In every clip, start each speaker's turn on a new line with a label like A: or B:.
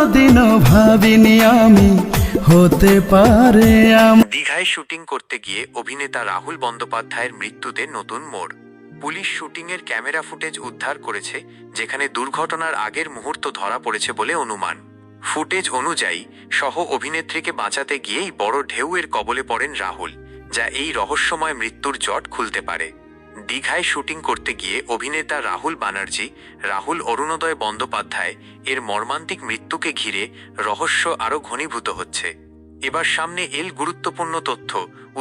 A: কোনোদিনও ভাবিনি আমি হতে পারে
B: দীঘায় শুটিং করতে গিয়ে অভিনেতা রাহুল বন্দ্যোপাধ্যায়ের মৃত্যুতে নতুন মোড়। পুলিশ শুটিংয়ের ক্যামেরা ফুটেজ উদ্ধার করেছে, যেখানে দুর্ঘটনার আগের মুহূর্ত ধরা পড়েছে বলে অনুমান। ফুটেজ অনুযায়ী সহ অভিনেত্রীকে বাঁচাতে গিয়েই বড় ঢেউয়ের কবলে পড়েন রাহুল, যা এই রহস্যময় মৃত্যুর জট খুলতে পারে। দীঘায় শুটিং করতে গিয়ে অভিনেতা রাহুল বানার্জি, রাহুল অরুণোদয় বন্দ্যোপাধ্যায় এর মর্মান্তিক মৃত্যুকে ঘিরে রহস্য আরও ঘনীভূত হচ্ছে। এবার সামনে এল গুরুত্বপূর্ণ তথ্য।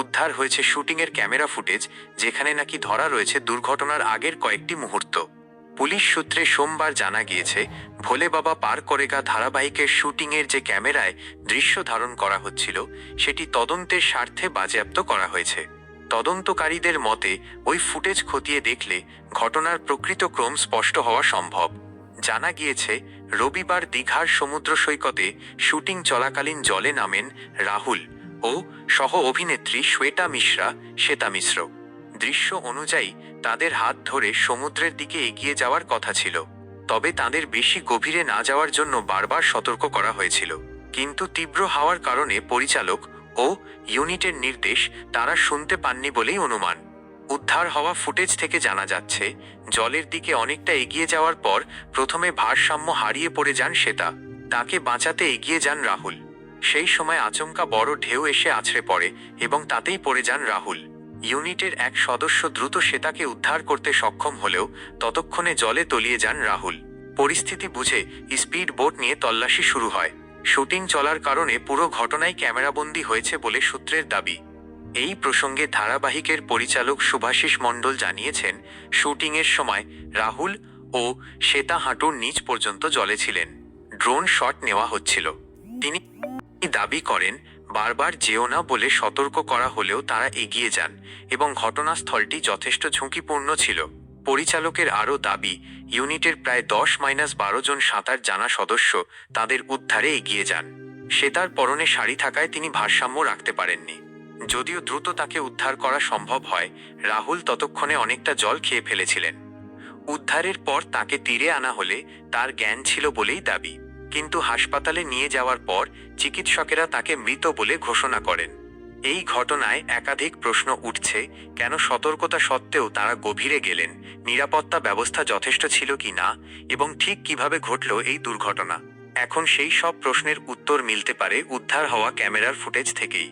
B: উদ্ধার হয়েছে শুটিংয়ের ক্যামেরা ফুটেজ, যেখানে নাকি ধরা রয়েছে দুর্ঘটনার আগের কয়েকটি মুহূর্ত। পুলিশ সূত্রে সোমবার জানা গিয়েছে, ভোলে বাবা পার করেগা ধারাবাহিকের শুটিংয়ের যে ক্যামেরায় দৃশ্য ধারণ করা হচ্ছিল, সেটি তদন্তের স্বার্থে বাজেয়াপ্ত করা হয়েছে। তদন্তকারীদের মতে ওই ফুটেজ খতিয়ে দেখলে ঘটনার প্রকৃত ক্রম স্পষ্ট হওয়া সম্ভব। জানা গিয়েছে, রবিবার দীঘার সমুদ্র সৈকতে শুটিং চলাকালীন জলে নামেন রাহুল ও সহ অভিনেত্রী শ্বেতা মিশ্র। দৃশ্য অনুযায়ী তাদের হাত ধরে সমুদ্রের দিকে এগিয়ে যাওয়ার কথা ছিল, তবে তাদের বেশি গভীরে না যাওয়ার জন্য বারবার সতর্ক করা হয়েছিল। কিন্তু তীব্র হাওয়ার কারণে পরিচালক ও ইউনিটের নির্দেশ তারা শুনতে পাননি বলেই অনুমান। উদ্ধার হওয়া ফুটেজ থেকে জানা যাচ্ছে, জলের দিকে অনেকটা এগিয়ে যাওয়ার পর প্রথমে ভারসাম্য হারিয়ে পড়ে যান শ্বেতা। তাকে বাঁচাতে এগিয়ে যান রাহুল। সেই সময় আচমকা বড় ঢেউ এসে আছড়ে পড়ে এবং তাতেই পড়ে যান রাহুল। ইউনিটের এক সদস্য দ্রুত শ্বেতাকে উদ্ধার করতে সক্ষম হলেও ততক্ষণে জলে তলিয়ে যান রাহুল। পরিস্থিতি বুঝে স্পিড বোট নিয়ে তল্লাশি শুরু হয়। শুটিং চলার কারণে পুরো ঘটনায় ক্যামেরাবন্দি হয়েছে বলে সূত্রের দাবি। এই প্রসঙ্গে ধারাবাহিকের পরিচালক শুভাশিস মণ্ডল জানিয়েছেন, শুটিংয়ের সময় রাহুল ও শ্বেতা হাঁটুর নিচ পর্যন্ত জলে ছিলেন। ড্রোন শট নেওয়া হচ্ছিল। তিনি দাবি করেন, বারবার যেও না বলে সতর্ক করা হলেও তারা এগিয়ে যান এবং ঘটনাস্থলটি যথেষ্ট ঝুঁকিপূর্ণ ছিল। পরিচালকের আরও দাবি, ইউনিটের প্রায় 10-12 জন সাঁতার জানা সদস্য তাদের উদ্ধারে এগিয়ে যান। শ্বেতার পরনে শাড়ি থাকায় তিনি ভারসাম্য রাখতে পারেননি। যদিও দ্রুত তাকে উদ্ধার করা সম্ভব হয়, রাহুল ততক্ষণে অনেকটা জল খেয়ে ফেলেছিলেন। উদ্ধারের পর তাকে তীরে আনা হলে তার জ্ঞান ছিল বলেই দাবি, কিন্তু হাসপাতালে নিয়ে যাওয়ার পর চিকিৎসকেরা তাকে মৃত বলে ঘোষণা করেন। এই ঘটনায় একাধিক প্রশ্ন উঠছে, কেন সতর্কতা সত্ত্বেও তারা গভীরে গেলেন, নিরাপত্তা ব্যবস্থা যথেষ্ট ছিল কি না, এবং ঠিক কিভাবে ঘটল এই দুর্ঘটনা। এখন সেই সব প্রশ্নের উত্তর মিলতে পারে উদ্ধার হওয়া ক্যামেরার ফুটেজ থেকেই।